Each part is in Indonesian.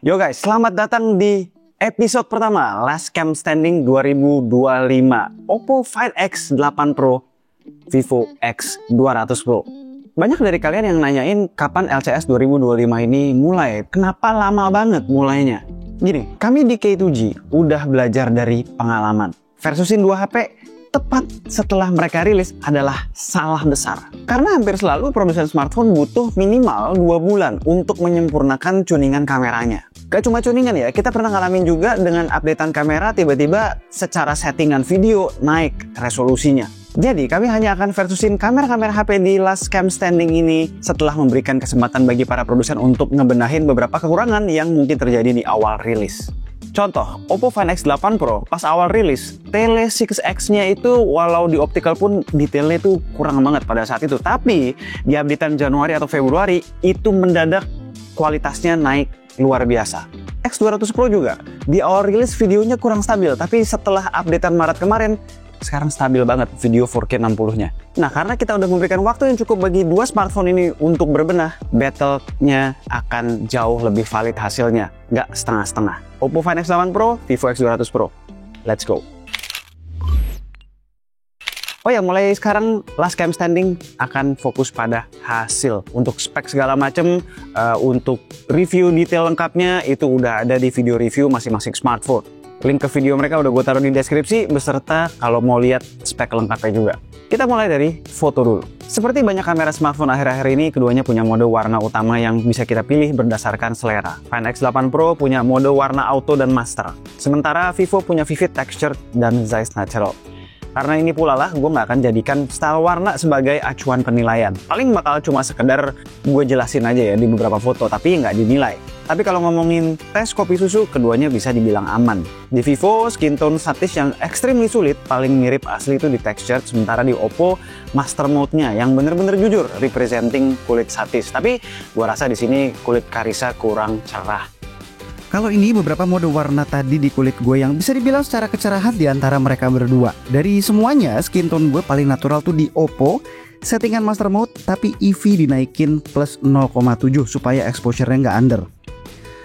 Yo guys, selamat datang di episode pertama Last Cam Standing 2025 Oppo Find X8 Pro, Vivo X200 Pro. Banyak dari kalian yang nanyain kapan LCS 2025 ini mulai. Kenapa lama banget mulainya? Gini, kami di K2G udah belajar dari pengalaman. Versusin 2 HP tepat setelah mereka rilis adalah salah besar. Karena hampir selalu produsen smartphone butuh minimal 2 bulan untuk menyempurnakan tuningan kameranya. Gak cuma tuningan ya, kita pernah ngalamin juga dengan updatean kamera tiba-tiba secara settingan video naik resolusinya. Jadi kami hanya akan versusin kamera-kamera HP di Last Cam Standing ini setelah memberikan kesempatan bagi para produsen untuk ngebenahin beberapa kekurangan yang mungkin terjadi di awal rilis. Contoh, Oppo Find X8 Pro pas awal rilis, Tele 6X-nya itu walau di optical pun detailnya itu kurang banget pada saat itu. Tapi di updatean Januari atau Februari itu mendadak kualitasnya naik luar biasa. X200 Pro juga, di awal rilis videonya kurang stabil, tapi setelah updatean Maret kemarin, sekarang stabil banget video 4K 60-nya. Nah, karena kita udah memberikan waktu yang cukup bagi dua smartphone ini untuk berbenah, battle-nya akan jauh lebih valid hasilnya, nggak setengah-setengah. Oppo Find X8 Pro, Vivo X200 Pro. Let's go! Oh ya, mulai sekarang Last Cam Standing akan fokus pada hasil. Untuk spek segala macam, untuk review detail lengkapnya, itu udah ada di video review masing-masing smartphone. Link ke video mereka udah gue taruh di deskripsi, beserta kalau mau lihat spek lengkapnya juga. Kita mulai dari foto dulu. Seperti banyak kamera smartphone akhir-akhir ini, keduanya punya mode warna utama yang bisa kita pilih berdasarkan selera. Find X8 Pro punya mode warna auto dan master. Sementara Vivo punya vivid texture dan Zeiss natural. Karena ini pula lah, gue nggak akan jadikan style warna sebagai acuan penilaian. Paling bakal cuma sekedar gue jelasin aja ya di beberapa foto, tapi nggak dinilai. Tapi kalau ngomongin tes kopi susu, keduanya bisa dibilang aman. Di Vivo, skin tone satis yang extremely sulit, paling mirip asli itu di texture. Sementara di Oppo, master mode-nya yang bener-bener jujur, representing kulit satis. Tapi gue rasa di sini kulit Carissa kurang cerah. Kalau ini beberapa mode warna tadi di kulit gue yang bisa dibilang secara kecerahan di antara mereka berdua. Dari semuanya, skin tone gue paling natural tuh di Oppo. Settingan master mode, tapi EV dinaikin plus 0,7 supaya exposure-nya nggak under.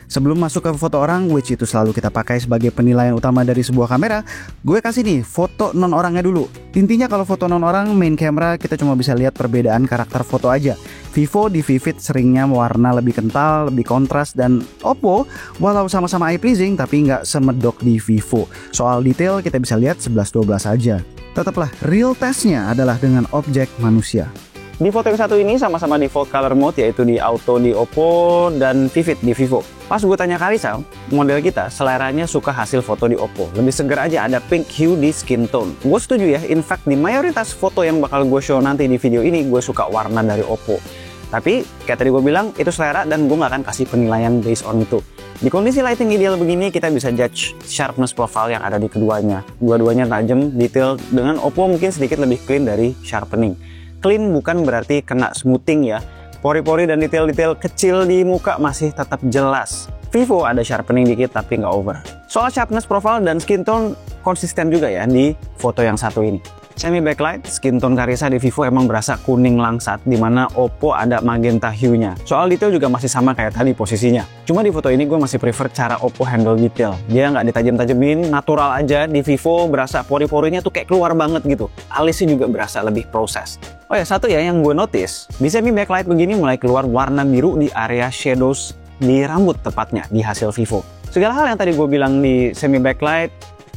Sebelum masuk ke foto orang, which itu selalu kita pakai sebagai penilaian utama dari sebuah kamera, gue kasih nih foto non orangnya dulu. Intinya kalau foto non orang, main camera kita cuma bisa lihat perbedaan karakter foto aja. Vivo di Vivid seringnya warna lebih kental, lebih kontras, dan Oppo walau sama-sama eye pleasing tapi nggak semedok di Vivo. Soal detail kita bisa lihat 11-12 aja. Tetaplah real testnya adalah dengan objek manusia. Di foto yang satu ini sama-sama default color mode, yaitu di auto di Oppo dan vivid di Vivo. Pas gue tanya Carissa, model kita seleranya suka hasil foto di Oppo. Lebih seger aja, ada pink hue di skin tone. Gue setuju ya, in fact di mayoritas foto yang bakal gue show nanti di video ini, gue suka warna dari Oppo. Tapi kayak tadi gue bilang, itu selera dan gue gak akan kasih penilaian based on itu. Di kondisi lighting ideal begini, kita bisa judge sharpness profile yang ada di keduanya. Dua-duanya tajam, detail, dengan Oppo mungkin sedikit lebih clean dari sharpening. Clean bukan berarti kena smoothing ya. Pori-pori dan detail-detail kecil di muka masih tetap jelas. Vivo ada sharpening dikit tapi nggak over. Soal sharpness profile dan skin tone konsisten juga ya di foto yang satu ini. Semi backlight, skin tone Carissa di Vivo emang berasa kuning langsat, dimana Oppo ada magenta hue-nya. Soal detail juga masih sama kayak tadi posisinya. Cuma di foto ini gue masih prefer cara Oppo handle detail. Dia nggak ditajam-tajemin, natural aja. Di Vivo berasa pori-porinya tuh kayak keluar banget gitu. Alisnya juga berasa lebih proses. Oh ya, satu ya yang gue notice, di semi backlight begini mulai keluar warna biru di area shadows di rambut tepatnya di hasil Vivo. Segala hal yang tadi gue bilang di semi backlight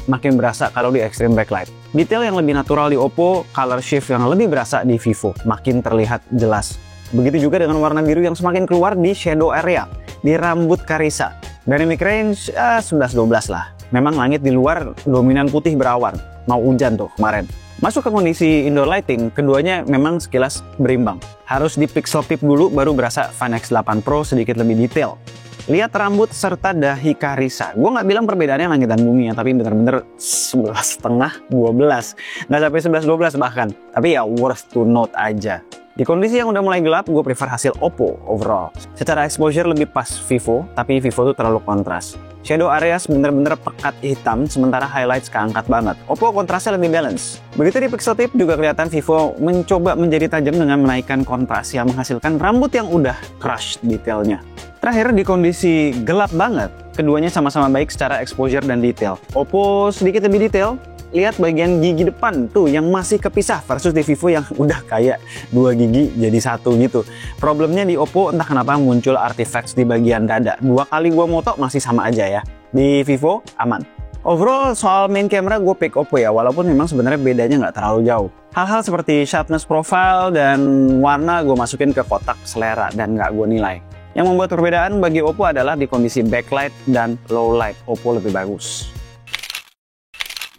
makin berasa kalau di extreme backlight. Detail yang lebih natural di Oppo, color shift yang lebih berasa di Vivo, makin terlihat jelas. Begitu juga dengan warna biru yang semakin keluar di shadow area, di rambut Carissa. Dynamic range 11-12 lah. Memang langit di luar dominan putih berawan, mau hujan tuh kemarin. Masuk ke kondisi indoor lighting, keduanya memang sekilas berimbang. Harus di pixel tip dulu baru berasa Find X8 Pro sedikit lebih detail. Lihat rambut serta dahi Carissa. Gue nggak bilang perbedaannya langit dan bumi ya, tapi bener-bener 11,5, 12. Nggak sampai 11-12 bahkan. Tapi ya worth to note aja. Di kondisi yang udah mulai gelap, gue prefer hasil Oppo overall. Secara exposure lebih pas Vivo, tapi Vivo tuh terlalu kontras. Shadow areas bener-bener pekat hitam, sementara highlights keangkat banget. Oppo kontrasnya lebih balance. Begitu di pixel tip juga kelihatan Vivo mencoba menjadi tajam dengan menaikkan kontras yang menghasilkan rambut yang udah crush detailnya. Terakhir, di kondisi gelap banget, keduanya sama-sama baik secara exposure dan detail. Oppo sedikit lebih detail. Lihat bagian gigi depan tuh yang masih kepisah versus di Vivo yang udah kayak 2 gigi jadi 1 gitu. Problemnya di Oppo entah kenapa muncul artifacts di bagian dada. 2 kali gua moto masih sama aja ya. Di Vivo aman. Overall soal main camera gue pick Oppo ya, walaupun memang sebenarnya bedanya nggak terlalu jauh. Hal-hal seperti sharpness profile dan warna gue masukin ke kotak selera dan nggak gue nilai. Yang membuat perbedaan bagi Oppo adalah di kondisi backlight dan low light. Oppo lebih bagus.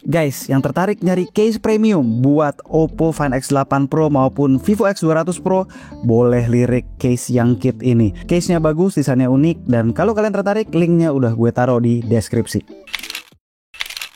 Guys, yang tertarik nyari case premium buat Oppo Find X8 Pro maupun Vivo X200 Pro, boleh lirik case yang kit ini. Case-nya bagus, desainnya unik, dan kalau kalian tertarik, linknya udah gue taruh di deskripsi.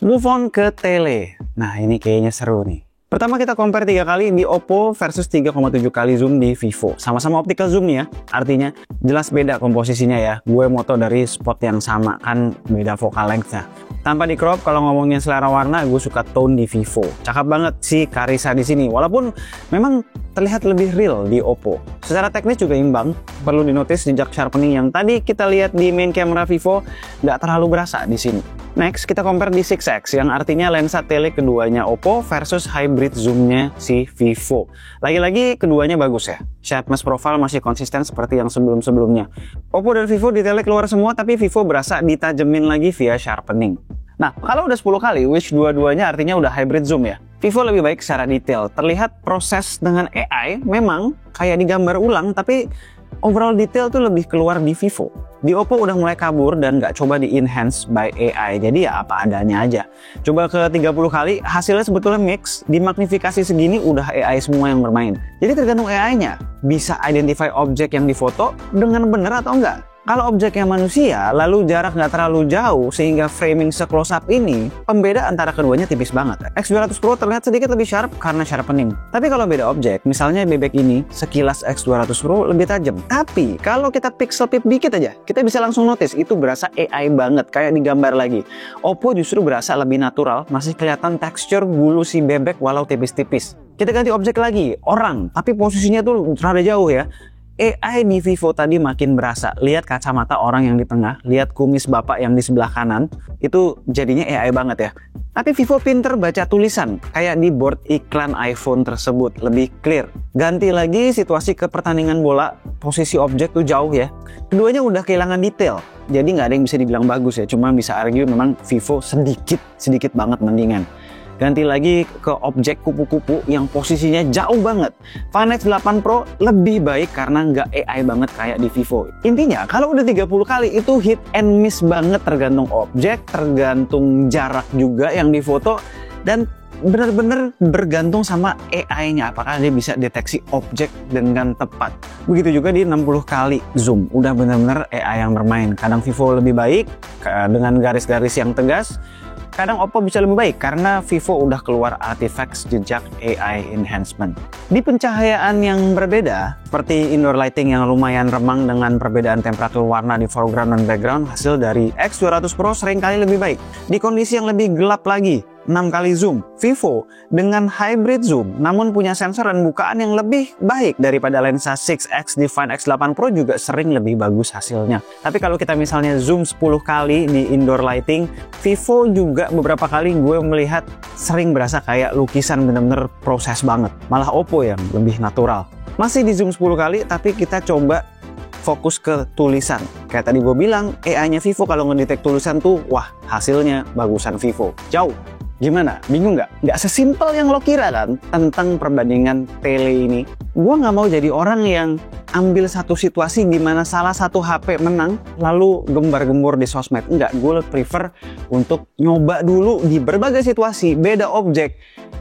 Move on ke tele. Nah, ini kayaknya seru nih. Pertama kita compare 3 kali di Oppo versus 3,7 kali zoom di Vivo. Sama-sama optical zoom nih ya, artinya jelas beda komposisinya ya. Gue moto dari spot yang sama, kan beda focal length-nya. Tanpa di crop, kalau ngomongin selera warna, gue suka tone di Vivo. Cakep banget sih Carissa di sini, walaupun memang terlihat lebih real di Oppo. Secara teknis juga imbang, perlu dinotis jejak sharpening yang tadi kita lihat di main camera Vivo nggak terlalu berasa di sini. Next, kita compare di 6X, yang artinya lensa tele keduanya Oppo versus hybrid zoomnya si Vivo. Lagi-lagi keduanya bagus ya. Sharpness profile masih konsisten seperti yang sebelum-sebelumnya. Oppo dan Vivo di tele keluar semua, tapi Vivo berasa ditajemin lagi via sharpening. Nah, kalau udah 10 kali, which dua-duanya artinya udah hybrid zoom ya. Vivo lebih baik secara detail. Terlihat proses dengan AI memang kayak digambar ulang, tapi overall detail tuh lebih keluar di Vivo. Di Oppo udah mulai kabur dan nggak coba di-enhance by AI, jadi ya apa adanya aja. Coba ke 30 kali, hasilnya sebetulnya mix, dimagnifikasi segini udah AI semua yang bermain. Jadi tergantung AI-nya, bisa identify objek yang difoto dengan bener atau enggak. Kalau objeknya manusia, lalu jarak nggak terlalu jauh sehingga framing se-close up ini, pembeda antara keduanya tipis banget. X200 Pro terlihat sedikit lebih sharp karena sharpening. Tapi kalau beda objek, misalnya bebek ini, sekilas X200 Pro lebih tajam. Tapi kalau kita pixel peep dikit aja, kita bisa langsung notice itu berasa AI banget, kayak digambar lagi. Oppo justru berasa lebih natural, masih kelihatan tekstur bulu si bebek walau tipis-tipis. Kita ganti objek lagi, orang, tapi posisinya tuh rada jauh ya. AI di Vivo tadi makin berasa. Lihat kacamata orang yang di tengah, lihat kumis bapak yang di sebelah kanan, itu jadinya AI banget ya. Tapi Vivo pinter baca tulisan, kayak di board iklan iPhone tersebut, lebih clear. Ganti lagi situasi ke pertandingan bola, posisi objek tuh jauh ya. Keduanya udah kehilangan detail, jadi nggak ada yang bisa dibilang bagus ya, cuma bisa argue memang Vivo sedikit banget mendingan. Ganti lagi ke objek kupu-kupu yang posisinya jauh banget. Find X8 Pro lebih baik karena nggak AI banget kayak di Vivo. Intinya kalau udah 30 kali itu hit and miss banget, tergantung objek, tergantung jarak juga yang difoto, dan benar-benar bergantung sama AI-nya, apakah dia bisa deteksi objek dengan tepat. Begitu juga di 60 kali zoom, udah benar-benar AI yang bermain. Kadang Vivo lebih baik dengan garis-garis yang tegas, kadang Oppo bisa lebih baik karena Vivo udah keluar artifacts jejak AI enhancement. Di pencahayaan yang berbeda, seperti indoor lighting yang lumayan remang dengan perbedaan temperatur warna di foreground dan background, hasil dari X200 Pro seringkali lebih baik. Di kondisi yang lebih gelap lagi, 6 kali zoom, Vivo dengan hybrid zoom namun punya sensor dan bukaan yang lebih baik daripada lensa 6X di Find X8 Pro juga sering lebih bagus hasilnya. Tapi kalau kita misalnya zoom 10 kali di indoor lighting, Vivo juga beberapa kali gue melihat sering berasa kayak lukisan, bener-bener proses banget. Malah Oppo yang lebih natural. Masih di zoom 10 kali tapi kita coba fokus ke tulisan. Kayak tadi gue bilang, AI-nya Vivo kalau ngedetect tulisan tuh, wah hasilnya bagusan Vivo. Jauh. Gimana? Bingung nggak? Nggak sesimpel yang lo kira kan tentang perbandingan tele ini. Gue nggak mau jadi orang yang ambil satu situasi di mana salah satu HP menang lalu gembar-gembor di sosmed. Enggak, gue prefer untuk nyoba dulu di berbagai situasi, beda objek,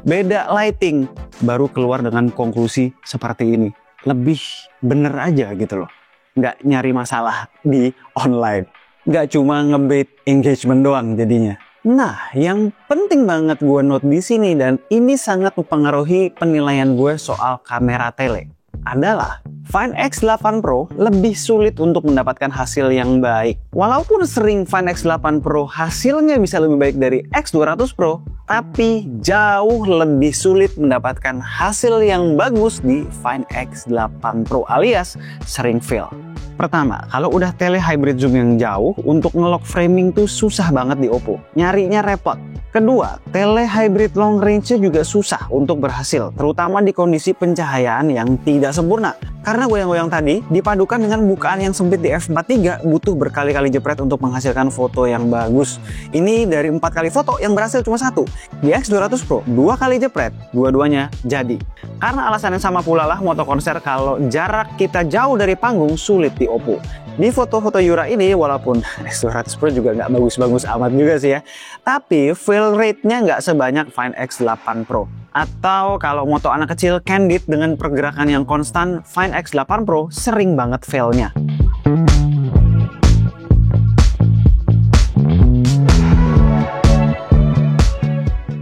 beda lighting, baru keluar dengan konklusi seperti ini. Lebih bener aja gitu loh. Nggak nyari masalah di online. Nggak cuma ngebait engagement doang jadinya. Nah, yang penting banget gue note di sini, dan ini sangat mempengaruhi penilaian gue soal kamera tele, adalah Find X8 Pro lebih sulit untuk mendapatkan hasil yang baik. Walaupun sering Find X8 Pro hasilnya bisa lebih baik dari X200 Pro, tapi jauh lebih sulit mendapatkan hasil yang bagus di Find X8 Pro alias sering fail. Pertama, kalau udah tele hybrid zoom yang jauh, untuk nge-lock framing tuh susah banget di Oppo. Nyarinya repot. Kedua, tele hybrid long range-nya juga susah untuk berhasil, terutama di kondisi pencahayaan yang tidak sempurna. Karena goyang-goyang tadi, dipadukan dengan bukaan yang sempit di f/4.3, butuh berkali-kali jepret untuk menghasilkan foto yang bagus. Ini dari 4 kali foto yang berhasil cuma 1. Di X200 Pro, 2 kali jepret, dua-duanya jadi. Karena alasan yang sama pula lah moto konser kalau jarak kita jauh dari panggung sulit di Oppo. Di foto-foto Yura ini, walaupun X200 Pro juga nggak bagus-bagus amat juga sih ya, tapi fail rate-nya nggak sebanyak Find X8 Pro. Atau kalau moto anak kecil candid dengan pergerakan yang konstan, Find X8 Pro sering banget fail-nya.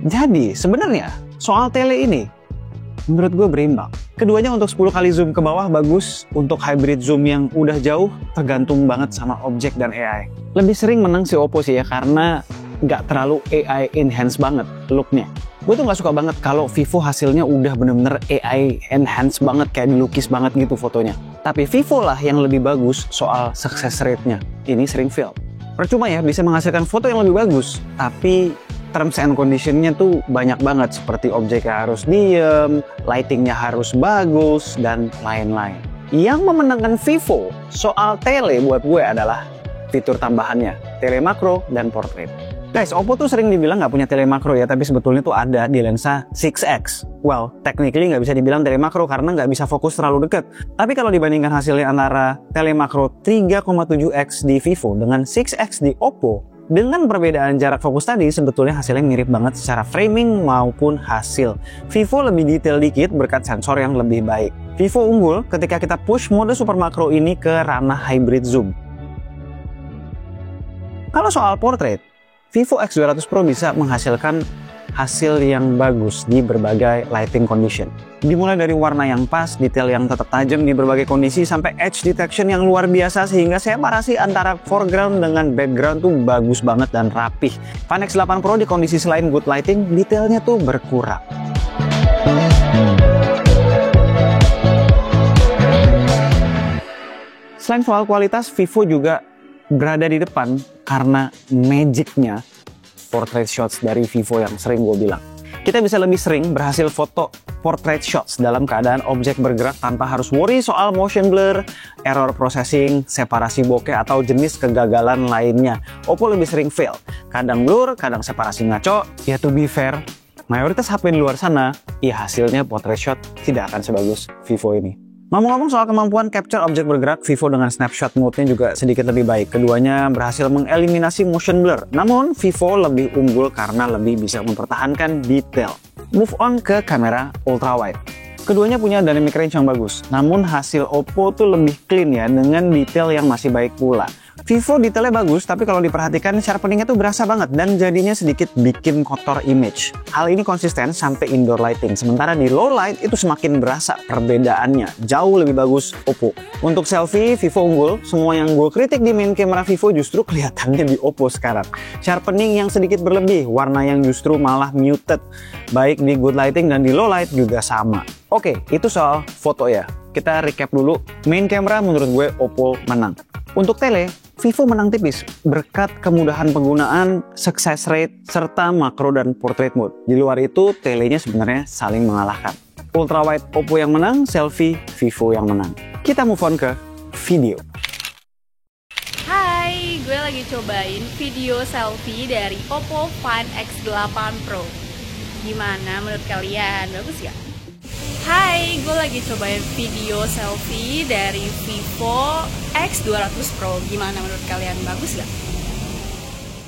Jadi sebenarnya soal tele ini menurut gue berimbang. Keduanya untuk 10 kali zoom ke bawah bagus, untuk hybrid zoom yang udah jauh tergantung banget sama objek dan AI. Lebih sering menang si Oppo sih ya, karena nggak terlalu AI enhance banget looknya. Gue tuh nggak suka banget kalau Vivo hasilnya udah bener-bener AI enhance banget, kayak dilukis banget gitu fotonya. Tapi Vivo lah yang lebih bagus soal success rate-nya. Ini sering fail. Percuma ya bisa menghasilkan foto yang lebih bagus, tapi terms and condition-nya tuh banyak banget, seperti objeknya harus diem, lighting-nya harus bagus, dan lain-lain. Yang memenangkan Vivo soal tele buat gue adalah fitur tambahannya, tele makro dan portrait. Guys, Oppo tuh sering dibilang nggak punya tele makro ya, tapi sebetulnya tuh ada di lensa 6X. Well, technically nggak bisa dibilang tele makro karena nggak bisa fokus terlalu dekat. Tapi kalau dibandingkan hasilnya antara tele makro 3,7X di Vivo dengan 6X di Oppo, dengan perbedaan jarak fokus tadi, sebetulnya hasilnya mirip banget secara framing maupun hasil. Vivo lebih detail dikit berkat sensor yang lebih baik. Vivo unggul ketika kita push mode super makro ini ke ranah hybrid zoom. Kalau soal portrait, Vivo X200 Pro bisa menghasilkan hasil yang bagus di berbagai lighting condition. Dimulai dari warna yang pas, detail yang tetap tajam di berbagai kondisi, sampai edge detection yang luar biasa sehingga separasi antara foreground dengan background tuh bagus banget dan rapih. Find X8 Pro di kondisi selain good lighting, detailnya tuh berkurang. Selain soal kualitas, Vivo juga berada di depan karena magicnya portrait shots dari Vivo yang sering gue bilang. Kita bisa lebih sering berhasil foto portrait shots dalam keadaan objek bergerak tanpa harus worry soal motion blur, error processing, separasi bokeh, atau jenis kegagalan lainnya. Oppo lebih sering fail. Kadang blur, kadang separasi ngaco. Ya to be fair, mayoritas HP di luar sana, ya hasilnya portrait shot tidak akan sebagus Vivo ini. Ngomong-ngomong soal kemampuan capture objek bergerak, Vivo dengan snapshot mode-nya juga sedikit lebih baik. Keduanya berhasil mengeliminasi motion blur. Namun, Vivo lebih unggul karena lebih bisa mempertahankan detail. Move on ke kamera ultrawide. Keduanya punya dynamic range yang bagus. Namun, hasil Oppo tuh lebih clean ya, dengan detail yang masih baik pula. Vivo detailnya bagus, tapi kalau diperhatikan sharpening-nya tuh berasa banget dan jadinya sedikit bikin kotor image. Hal ini konsisten sampai indoor lighting, sementara di low light itu semakin berasa perbedaannya. Jauh lebih bagus Oppo. Untuk selfie, Vivo unggul. Semua yang gue kritik di main kamera Vivo justru kelihatannya di Oppo sekarang. Sharpening yang sedikit berlebih, warna yang justru malah muted. Baik di good lighting dan di low light juga sama. Oke, itu soal foto ya. Kita recap dulu. Main kamera menurut gue Oppo menang. Untuk tele, Vivo menang tipis berkat kemudahan penggunaan, success rate, serta makro dan portrait mode. Di luar itu, telenya sebenarnya saling mengalahkan. Ultrawide Oppo yang menang, selfie Vivo yang menang. Kita move on ke video. Hai, gue lagi cobain video selfie dari Oppo Find X8 Pro. Gimana menurut kalian? Bagus gak? Hai, gue lagi cobain video selfie dari Vivo X200 Pro. Gimana menurut kalian? Bagus gak?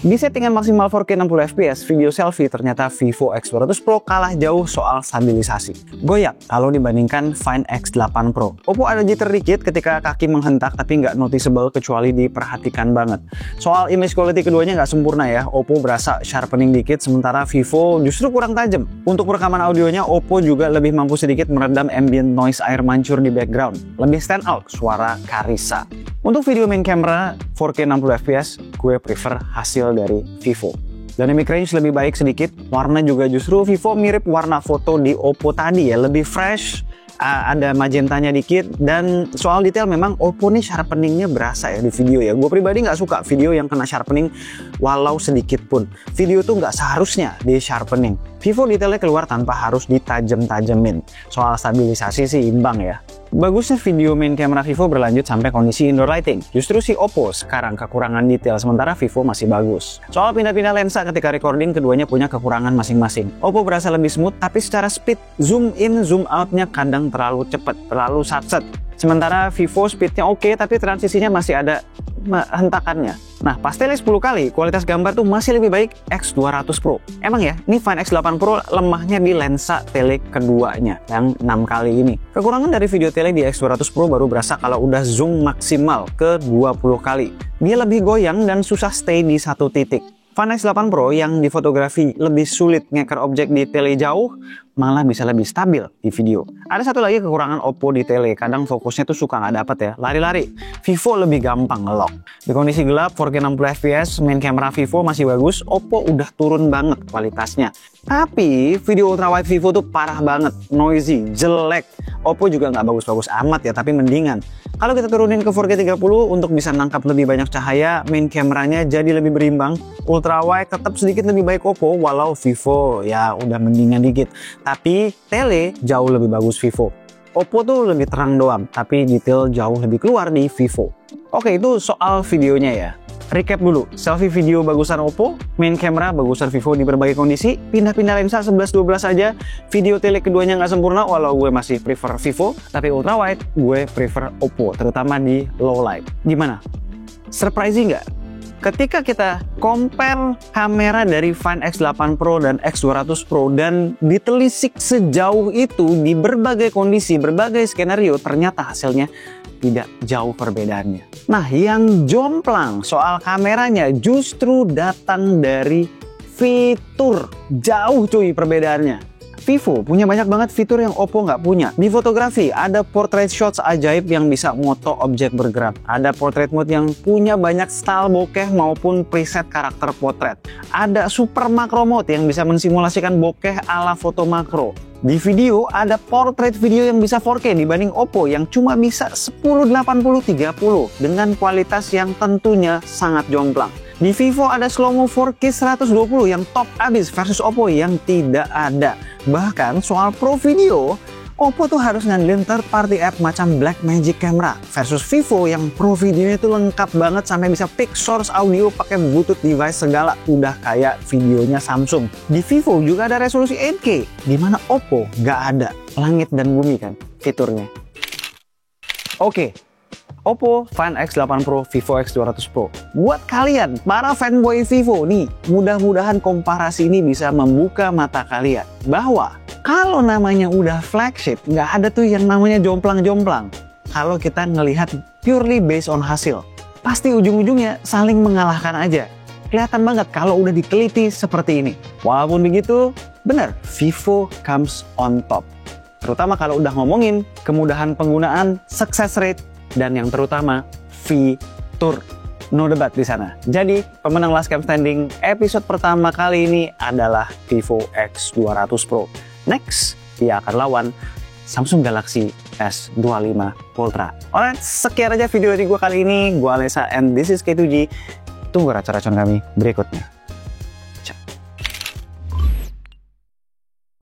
Di settingan maksimal 4K 60 fps, video selfie ternyata Vivo X200 Pro kalah jauh soal stabilisasi. Goyak kalau dibandingkan Find X8 Pro. Oppo ada jitter dikit ketika kaki menghentak, tapi nggak noticeable kecuali diperhatikan banget. Soal image quality keduanya nggak sempurna ya. Oppo berasa sharpening dikit, sementara Vivo justru kurang tajam. Untuk rekaman audionya, Oppo juga lebih mampu sedikit meredam ambient noise air mancur di background. Lebih stand out suara Carissa. Untuk video main camera 4K 60 fps, gue prefer hasil dari Vivo. Dynamic range lebih baik sedikit, warna juga justru Vivo mirip warna foto di Oppo tadi ya, lebih fresh, ada magentanya dikit, dan soal detail memang Oppo nih sharpeningnya berasa ya di video ya. Gue pribadi nggak suka video yang kena sharpening walau sedikit pun. Video tuh nggak seharusnya di sharpening. Vivo detailnya keluar tanpa harus ditajam-tajamin. Soal stabilisasi sih imbang ya. Bagusnya video main camera Vivo berlanjut sampai kondisi indoor lighting. Justru si Oppo sekarang kekurangan detail, sementara Vivo masih bagus. Soal pindah-pindah lensa ketika recording, keduanya punya kekurangan masing-masing. Oppo berasa lebih smooth, tapi secara speed, zoom in, zoom outnya kadang terlalu cepat, terlalu satset. Sementara Vivo speednya oke, tapi transisinya masih ada hentakannya. Nah, pas tele 10 kali, kualitas gambar tuh masih lebih baik X200 Pro. Emang ya, ini Find X8 Pro lemahnya di lensa tele keduanya, yang 6 kali ini. Kekurangan dari video tele di X200 Pro baru berasa kalau udah zoom maksimal ke 20 kali. Dia lebih goyang dan susah stay di satu titik. Find X8 Pro yang di fotografi lebih sulit ngeker objek di tele jauh, malah bisa lebih stabil di video. Ada satu lagi kekurangan Oppo di tele, kadang fokusnya tuh suka nggak dapet ya, lari-lari. Vivo lebih gampang ngelock. Di kondisi gelap, 4K 60 fps, main kamera Vivo masih bagus, Oppo udah turun banget kualitasnya. Tapi video ultrawide Vivo tuh parah banget, noisy, jelek. Oppo juga nggak bagus-bagus amat ya, tapi mendingan. Kalau kita turunin ke 4K 30 untuk bisa nangkap lebih banyak cahaya, main kameranya jadi lebih berimbang. Ultrawide tetap sedikit lebih baik Oppo, walau Vivo ya udah mendingan dikit. Tapi tele jauh lebih bagus Vivo. Oppo tuh lebih terang doang, tapi detail jauh lebih keluar di Vivo. Oke, itu soal videonya ya. Recap dulu, selfie video bagusan Oppo, main camera bagusan Vivo di berbagai kondisi, pindah-pindah lensa 11-12 aja, video tele keduanya nggak sempurna walau gue masih prefer Vivo, tapi ultrawide gue prefer Oppo, terutama di low light. Gimana? Surprising nggak? Ketika kita compare kamera dari Find X8 Pro dan X200 Pro dan ditelisik sejauh itu di berbagai kondisi, berbagai skenario, ternyata hasilnya tidak jauh perbedaannya. Nah, yang jomplang soal kameranya justru datang dari fitur. Jauh cuy perbedaannya. Vivo punya banyak banget fitur yang Oppo nggak punya. Di fotografi ada portrait shots ajaib yang bisa moto objek bergerak. Ada portrait mode yang punya banyak style bokeh maupun preset karakter potret. Ada super macro mode yang bisa mensimulasikan bokeh ala foto makro. Di video ada portrait video yang bisa 4K dibanding Oppo yang cuma bisa 1080-30 dengan kualitas yang tentunya sangat jomplang. Di Vivo ada slow-mo 4K 120 yang top abis versus Oppo yang tidak ada. Bahkan soal pro video, Oppo tuh harus ngandelin third party app macam Blackmagic Camera versus Vivo yang pro videonya tuh lengkap banget sampai bisa pick source audio pakai Bluetooth device segala, udah kayak videonya Samsung. Di Vivo juga ada resolusi 8K, dimana Oppo nggak ada. Langit dan bumi kan fiturnya. Oke. Oppo Find X8 Pro, Vivo X200 Pro. Buat kalian, para fanboy Vivo nih, mudah-mudahan komparasi ini bisa membuka mata kalian. Bahwa kalau namanya udah flagship, nggak ada tuh yang namanya jomplang-jomplang. Kalau kita ngelihat purely based on hasil, pasti ujung-ujungnya saling mengalahkan aja. Kelihatan banget kalau udah diteliti seperti ini. Walaupun begitu, bener, Vivo comes on top. Terutama kalau udah ngomongin kemudahan penggunaan, success rate, dan yang terutama fitur. No debat di sana. Jadi pemenang Last Cam Standing episode pertama kali ini adalah Vivo X200 Pro. Next, dia akan lawan Samsung Galaxy S25 Ultra. Alright, sekian aja video dari gue kali ini. Gue Alessa and this is K2G. Tunggu racun-racun kami berikutnya.